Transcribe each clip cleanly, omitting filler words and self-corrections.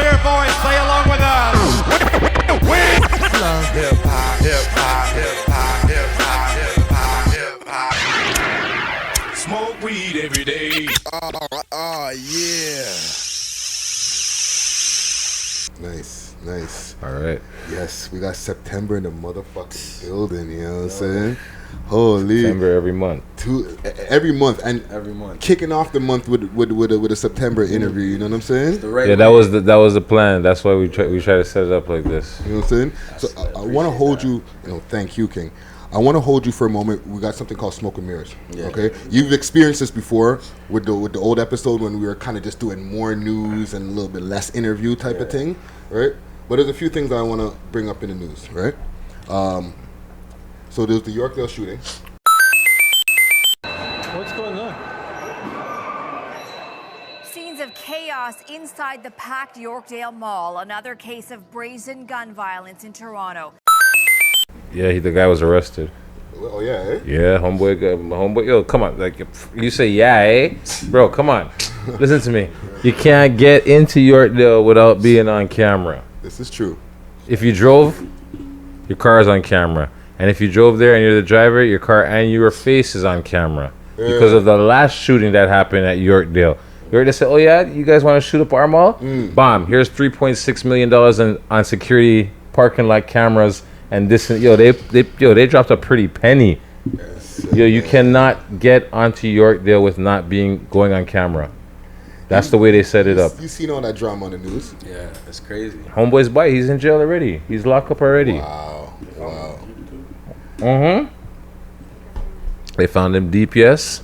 clear, boys. Say along with us. Hip hop, hip hop, hip hop, hip hop, hip hop, hip hop. Smoke weed every day. Oh yeah. Nice. All right. Yes, we got September in the motherfucking building. You know what I'm saying? Holy. September every month. Every month kicking off the month with a September interview. You know what I'm saying? Yeah, that was the plan. That's why we try to set it up like this. You know what I'm saying? So I want to hold you. Thank you, King. I want to hold you for a moment. We got something called smoke and mirrors. Yeah. Okay, you've experienced this before with the old episode when we were kind of just doing more news and a little bit less interview type of thing, right? But there's a few things that I want to bring up in the news, right? So there's the Yorkdale shooting. What's going on? Scenes of chaos inside the packed Yorkdale Mall. Another case of brazen gun violence in Toronto. Yeah, the guy was arrested. Oh yeah, eh? Yeah, homeboy. Yo, come on, like you say, yeah, eh, bro, come on. Listen to me. You can't get into Yorkdale without being on camera. This is true. If you drove, your car is on camera. And if you drove there and you're the driver, your car and your face is on camera. Yeah. Because of the last shooting that happened at Yorkdale. Yorkdale said, oh yeah, you guys want to shoot up our mall? Bomb. Here's $3.6 million on security parking lot cameras. And this, they dropped a pretty penny. Yes. You cannot get onto Yorkdale with not going on camera. That's the way they set it up. You seen all that drama on the news? Yeah, that's crazy. Homeboy's bite. He's in jail already. He's locked up already. Wow. They found him DPS,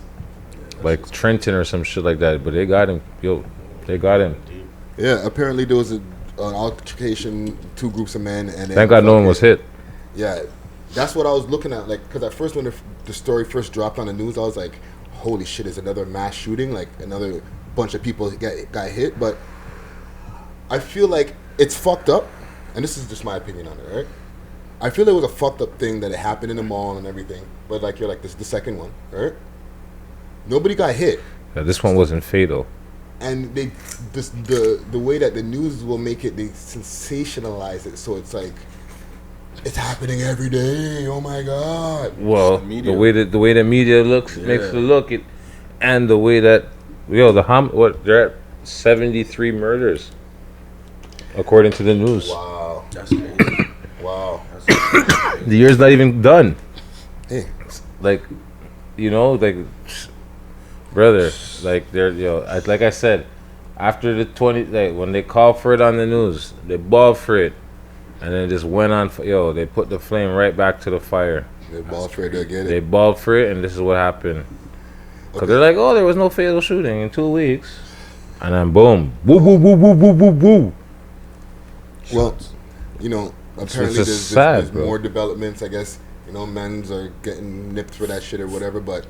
like Trenton or some shit like that. But they got him. They got him. Yeah, apparently there was an altercation, two groups of men, and thank God no one was hit. Yeah, that's what I was looking at. Like, because at first when the story first dropped on the news, I was like, "Holy shit! Is another mass shooting? Like another bunch of people got hit?" But I feel like it's fucked up, and this is just my opinion on it, right? I feel it was a fucked up thing that it happened in the mall and everything. But like you're like, this is the second one, right? Nobody got hit. Yeah, this one wasn't fatal. And the way that the news will make it, they sensationalize it, so it's like it's happening every day. Oh my God! Well, the way the media looks makes it look it, and the way that they're at 73 murders, according to the news. Wow, that's crazy. Wow, the year's not even done. Hey, like brother, like they're like I said, after the 20, like when they called for it on the news, they balled for it, and then it just went on. They put the flame right back to the fire. They balled for it to get it. They balled for it, and this is what happened. Because they're like, oh, there was no fatal shooting in 2 weeks, and then boom, woo woo woo woo woo woo woo. Well, apparently there's more developments. I guess men's are getting nipped for that shit or whatever, but.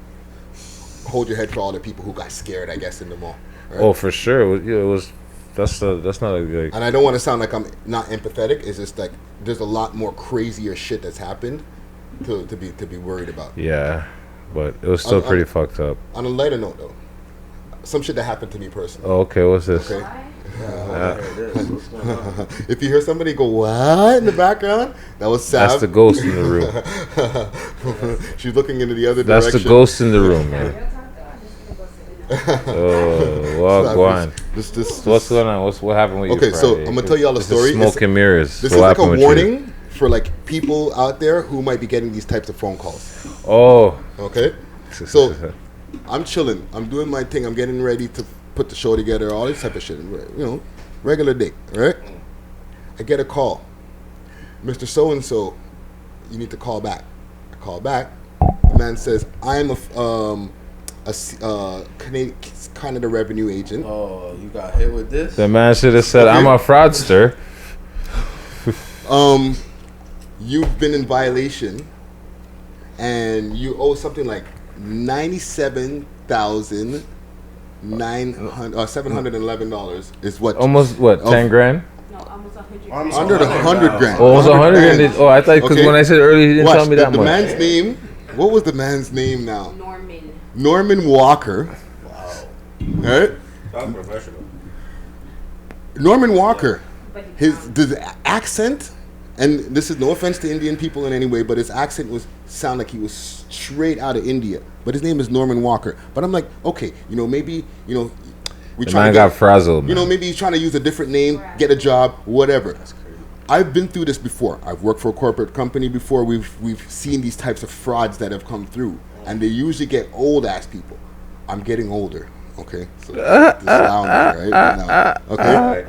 Hold your head for all the people who got scared, I guess, in the mall. Right? Oh, for sure. It was. That's not a good. And I don't want to sound like I'm not empathetic. It's just like there's a lot more crazier shit that's happened to be worried about. Yeah, but it was still pretty fucked up. On a lighter note, though, some shit that happened to me personally. Oh, okay. What's this? Okay. If you hear somebody go what in the background, that was Savy. That's the ghost in the room. She's looking into the other direction. That's the ghost in the room, man. Go on. What's going on? What happened with you? Okay, so I'm gonna tell you all the story. Smoke and mirrors. This is like a warning for like people out there who might be getting these types of phone calls. Oh. Okay. So I'm chilling. I'm doing my thing. I'm getting ready to put the show together. All this type of shit. Regular day. Right. I get a call. Mr. So and so, you need to call back. I call back. The man says, I'm a Canada revenue agent. Oh, you got hit with this? The man should have said, I'm a fraudster. You've been in violation, and you owe something like $97,711 is what? Almost what? 10 grand? No, almost 100. Under the 100 grand. Almost 100 grand. Oh, I thought because when I said earlier, he didn't tell me that much. The man's name. What was the man's name now? Norman Walker. Wow. Right? Sounds professional. Norman Walker, the accent, and this is no offense to Indian people in any way, but his accent sound like he was straight out of India. But his name is Norman Walker. But I'm like, okay, maybe, we The man got frazzled. maybe he's trying to use a different name, get a job, whatever. I've been through this before. I've worked for a corporate company before. We've seen these types of frauds that have come through, and they usually get old ass people. I'm getting older. Okay, so just allow me, right now. Okay,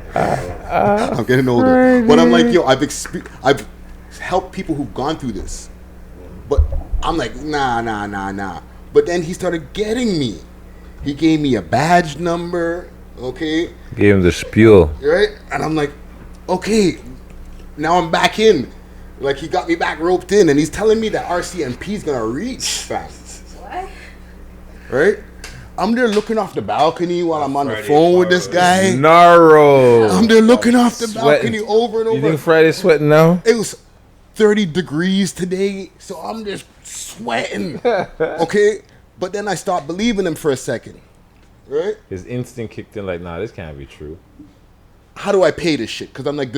I'm getting older, but I'm like, yo, I've helped people who've gone through this, but I'm like, nah. But then he started getting me. He gave me a badge number. Okay, Gave him the spiel. right, and I'm like, okay, now I'm back in. Like he got me back roped in, and he's telling me that RCMP is gonna reach fast. What? Right? I'm there looking off the balcony while I'm on the phone with this guy. Narrow. I'm there looking off the Sweating. balcony over and You over. think Friday's sweating now? It was 30 degrees today, so I'm just sweating. Okay? But then I stopped believing him for a second. Right? His instinct kicked in like, nah, this can't be true. How do I pay this shit? Because I'm like,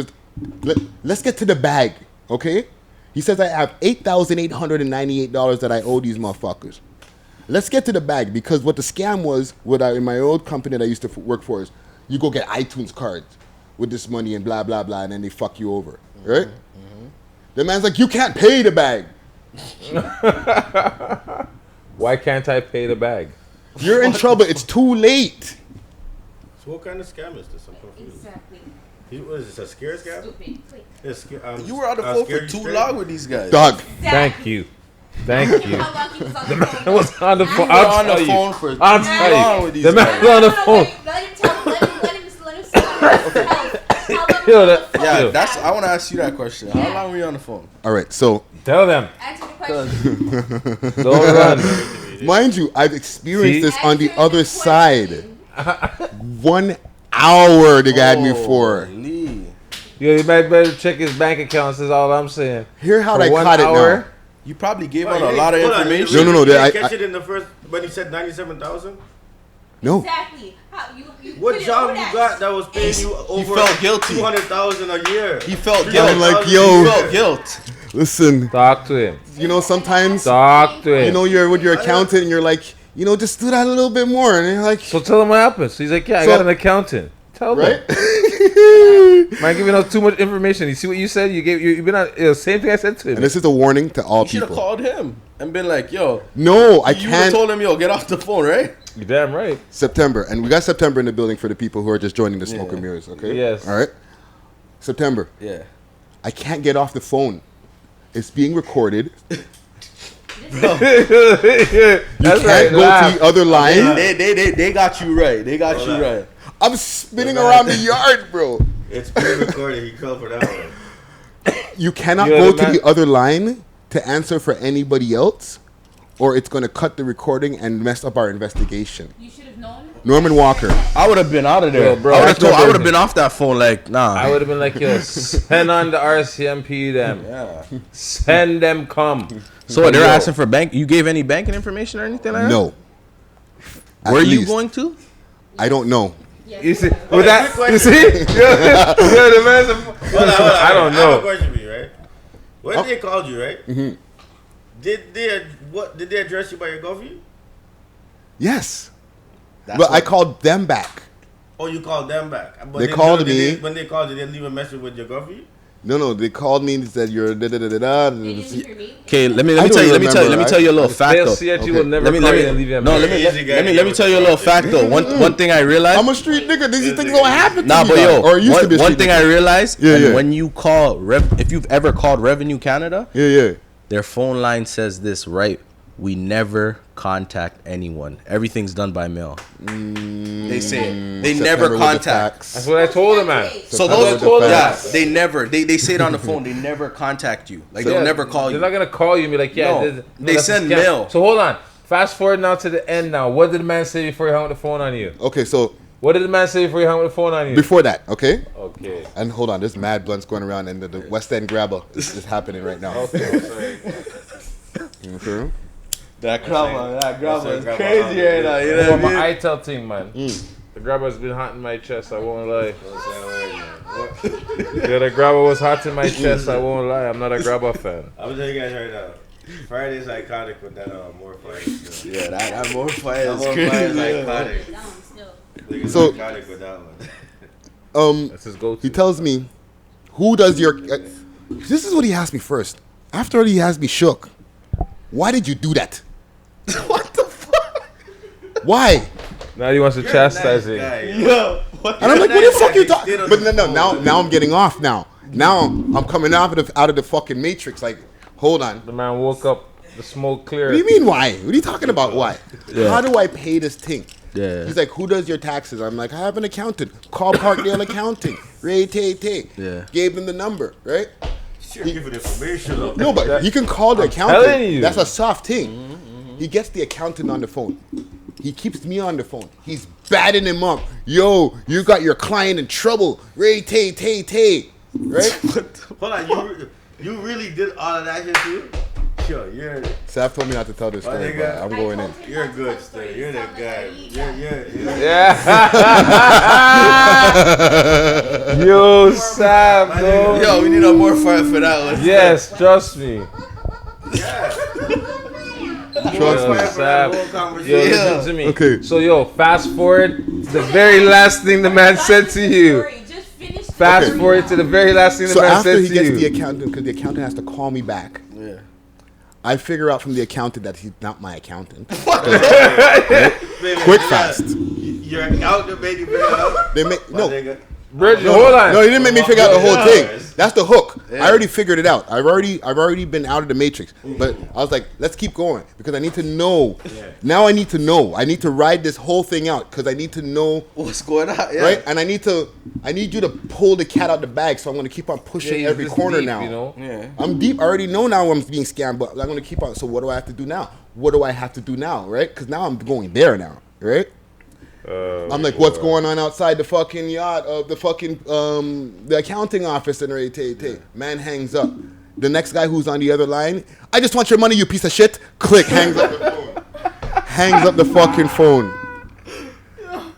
let's get to the bag. Okay? He says I have $8,898 that I owe these motherfuckers. Let's get to the bag, because what the scam was, in my old company that I used to work for, is you go get iTunes cards with this money and blah, blah, blah, and then they fuck you over, right? The man's like, you can't pay the bag. Why can't I pay the bag? You're in trouble. It's too late. So what kind of scam is this? I'm confused. Exactly. What is this, a scare scam? Stupid. It's You were on the phone for too long with these guys. Dog. Thank you. Thank you. How long he was on the phone? I was on the phone. You were I'll on tell the you. phone for I'll too tell long you. with these The man guys. was on the No, phone. let him tell. Let him say how long Yo, was that- on the phone? Yeah, Yo. that's. I want to ask you that question. How long were you on the phone? All right, so Tell them. Answer the question. Don't run. mind you, I've experienced See? this on the Answer other the side. question. 1 hour they got me for. Holy. Yo, you might better check his bank accounts, is all I'm saying. Hear how For they 1 caught it hour? now. You probably gave Well, out you a didn't- lot of hold on, information. you No, didn't I- catch it in the first when he said 97,000. No. Exactly. How you What couldn't job know you that. got that was paying you over felt guilty. 200,000 a year? He felt $300,000 guilt. like, a yo. He year. felt guilt. Listen, Talk to him. sometimes, Talk to him. you're with your accountant and you're like, just do that a little bit more. And you're like, So tell him what happened. So he's like, yeah, I So- got an accountant. Tell right? them. Man, giving out too much information. You see what you said? You've been on same thing I said to him. And this is a warning to all You should have people. called him and been like, "Yo, No, I you would have can't. told him, yo, get off the phone, right?" You're damn right. September. And we got September in the building for the people who are just joining the Smoke and Mirrors, okay? Yes. All right? September. Yeah. I can't get off the phone. It's being recorded. You That's can't right. go Laugh. to the other line. They got you right. They got you right. I'm spinning around the yard, bro. It's pre-recorded. He called for that one. You cannot You're go the to man. the other line to answer for anybody else, or it's going to cut the recording and mess up our investigation. You should have known. Norman Walker. I would have been out of there. Yo, bro, I would that's have my I would have business. been off that phone like, nah. I would have been like, yo, send on the RCMP them. Yeah. Send them come. So they're Yo. asking for bank. You gave any banking information or anything like that? No. At Where are you least. going to? I don't know. You see, with Okay, that, quick you see, yo, the man's Hold on. I don't I have a know. question for you, right? When they called you, right? Mm-hmm. Did they address you by your girlfriend? Yes. That's But I what- called them back. Oh, you called them back. But They called me. When they called, did they leave a message with your girlfriend? No, they called me and said you're da da da da da. They didn't hear me. Okay, let I me don't tell you. Let me remember, tell you a little fact They'll though. see that you Okay. will never Let me call you and leave them. no, alone. let me tell you a little fact though. One thing I realized. I'm a street nigga. These things don't happen to Nah, me. but yo, dog. Or it used to be a one street thing I nigga. realized, Yeah, and yeah. when you call if you've ever called Revenue Canada, Yeah. their phone line says this, right? We never contact anyone. Everything's done by mail. They say it. They September never with the contact. facts. That's what I told him, man. So September those with the yeah, facts. they never they say it on the phone. They never contact you. Like they'll Yeah, never call you. They're not gonna call you and be like, yeah, No, they that's a send scam. mail. So hold on. Fast forward now to the end. Now, what did the man say before he hung up the phone on you? Okay, so What did the man say before he hung up the phone on you? before that, okay? Okay. And hold on, there's mad blunts going around, and the West End grabber is happening right now. Okay. That grandma is grandma. crazy right now. You know Well, what I mean? my ITEL thing, man. The grabber's been hot in my chest. I won't lie. Yeah, the grabber was hot in my chest. I won't lie. I'm not a grabber fan. I'm telling you guys right now. Friday's iconic with that more fire. Yeah, that more fire That is more crazy. fire is Yeah. iconic. Niggas So- iconic with that one. That's his go-to. He tells me, who does your... this is what he asked me first. After he asked me shook, why did you do that? What the fuck? Why? Now he wants to You're a chastise nice it. guy, yo. Yo, what? And I'm like, what the fuck you talking? Still on But the no, phone. now I'm getting off now. Now I'm coming out of the fucking matrix. Like, hold on. The man woke up, the smoke What cleared. do you mean why? What are you talking about? Why? How do I pay this thing? Yeah. He's like, who does your taxes? I'm like, I have an accountant. Call Parkdale Accounting. Ray Tay Tay. Yeah. Gave him the number, right? Sure, giving information up. No, but you can call the telling accountant. you. That's a soft thing. He gets the accountant on the phone. He keeps me on the phone. He's batting him up. Yo, you got your client in trouble. Ray Tay Tay Tay. Right? Hold on, you really did all of that shit too? Sure, you're Saf told me not to tell this story, but I'm going in. you're good still. You're that guy. You're Yeah. Yo, Sam, bro. Yo, we need a more fire for that one. Yes, trust me. Trust me. Sam. Yo, Yeah. listen to me. Okay. So, yo, fast forward to the very last thing the man said to you. Just finish. Fast Okay. forward to the very last thing the So man after said he to gets you. the accountant, because the accountant has to call me back, Yeah. I figure out from the accountant that he's not my accountant. Baby, Quick, yeah. fast. You're out the baby up. They make My no. nigga. Bridget, No, hold on. no, he didn't make me figure out the whole thing. Yes. That's the hook. I already figured it out. I've already been out of the matrix. But I was like, let's keep going because I need to know. Yeah. Now I need to know. I need to ride this whole thing out because I need to know, What's going on? Yeah. right? And I need you to pull the cat out the bag. So I'm gonna keep on pushing Yeah, every this corner deep, now. You know? Yeah. I'm deep. I already know now I'm being scammed, but I'm gonna keep on. So what do I have to do now? What do I have to do now, right? Because now I'm going there now, right? I'm like, what's going on outside the fucking yacht of the fucking the accounting office and Ray Tay Tay. Man hangs up. The next guy who's on the other line, I just want your money, you piece of shit. Click, hangs up the phone. Hangs up the fucking phone.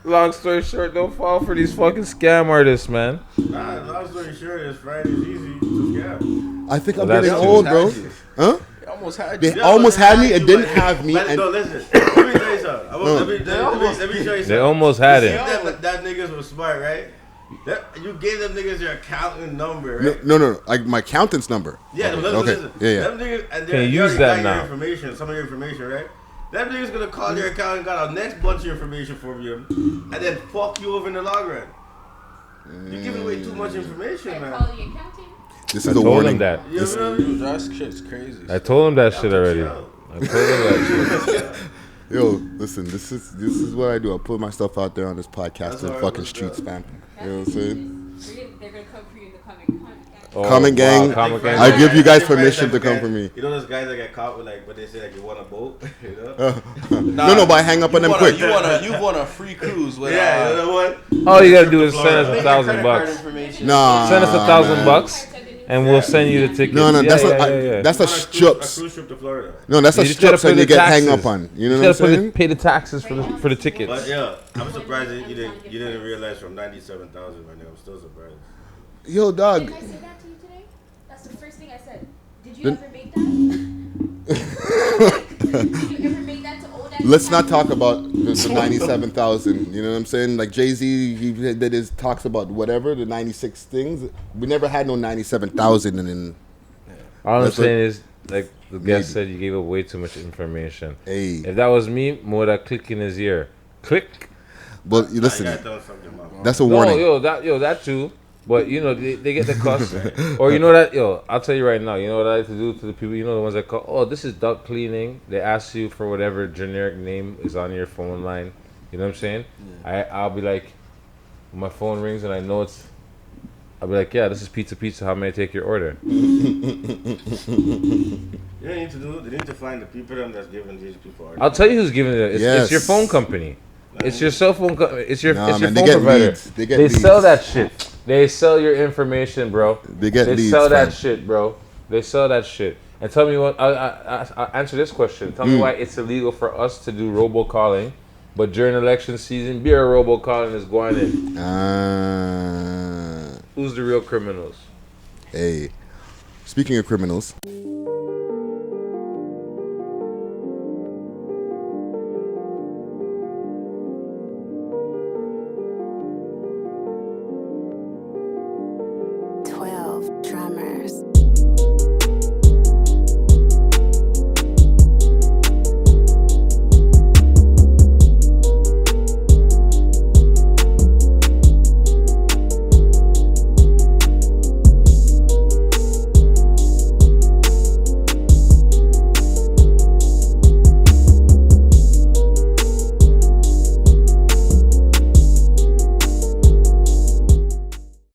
Long story short, don't fall for these fucking scam artists, man. Nah, long story short, it's Friday's easy to scam. I think I'm Well, getting that's old, true. bro. Huh? They almost had They you. almost had me and you, didn't but- have me. but And no, listen. Let me tell you something. Let me show you something. They almost had See, it. that niggas was smart, right? You gave them niggas your accountant number, right? no, like my accountant's number. Yeah, but Okay. listen. Yeah. Them niggas, and Can you they use already that got now? your information, some of your information, right? Them niggas gonna call their accountant, got a next bunch of information from you, and then fuck you over in the long run. You're giving away too much information, man. Call the accountant. This I is a told warning. him that. You know what I mean? That shit's crazy. I told him that shit already. Yo. I told him that shit. Yo, listen, this is what I do. I put myself out there on this podcast That's in all right, fucking what's streets, up? man. You know what I'm saying? They're gonna come for you in the coming. Oh, Comment gang. wow, comment gang. I give you guys Think Friday's permission type to of come guy- for me. You know those guys that get caught with like, but they say like you want a boat, you know? No, but I hang up on them quick. You want a free cruise with Yeah, you know what? All you gotta do is send us $1,000. Nah. Send us $1,000 and we'll send you the tickets. No, Yeah, that's yeah, yeah. that's a On a struts. cruise trip to Florida. No, that's a You just gotta struts pay and you the get hang taxes. up on. You know You what I'm gotta saying? pay the taxes for the But tickets. yeah, I'm surprised that you didn't realize from 97,000 right now. I'm still surprised. Yo, dog. Did I say that to you today? That's the first thing I said. Did you Then- ever make that? Did you ever make that to old ass? Let's not talk about the 97,000. You know what I'm saying? Like Jay-Z, he did his talks about whatever, the 96 things. We never had no 97,000 and then, All I'm That's saying is, like the Maybe. guest said, you gave up way too much information. hey. If that was me, more that click in his ear. Click. But You listen, gotta tell them something, man. that's a No, warning. yo, that too. But you know, they get the cuss. Or you know that, yo, I'll tell you right now, you know what I like to do to the people, you know the ones that call, oh, this is duck cleaning. They ask you for whatever generic name is on your phone line. You know what I'm saying? I'll be like, when my phone rings and I know I'll be like, yeah, this is Pizza. How may I take your order? They need to find the people that's giving these people orders. I'll tell you who's giving it. It's your Yes. phone company. It's your cell phone. It's your Nah, it's your man, they phone get provider. leads. They get They sell leads. that shit. They sell your information, bro. They get They leads, sell that fam. shit, bro. They sell that shit. And tell me what. I'll answer this question. Tell me why it's illegal for us to do robocalling, but during election season, beer robocalling is going in. Who's the real criminals? Hey, speaking of criminals,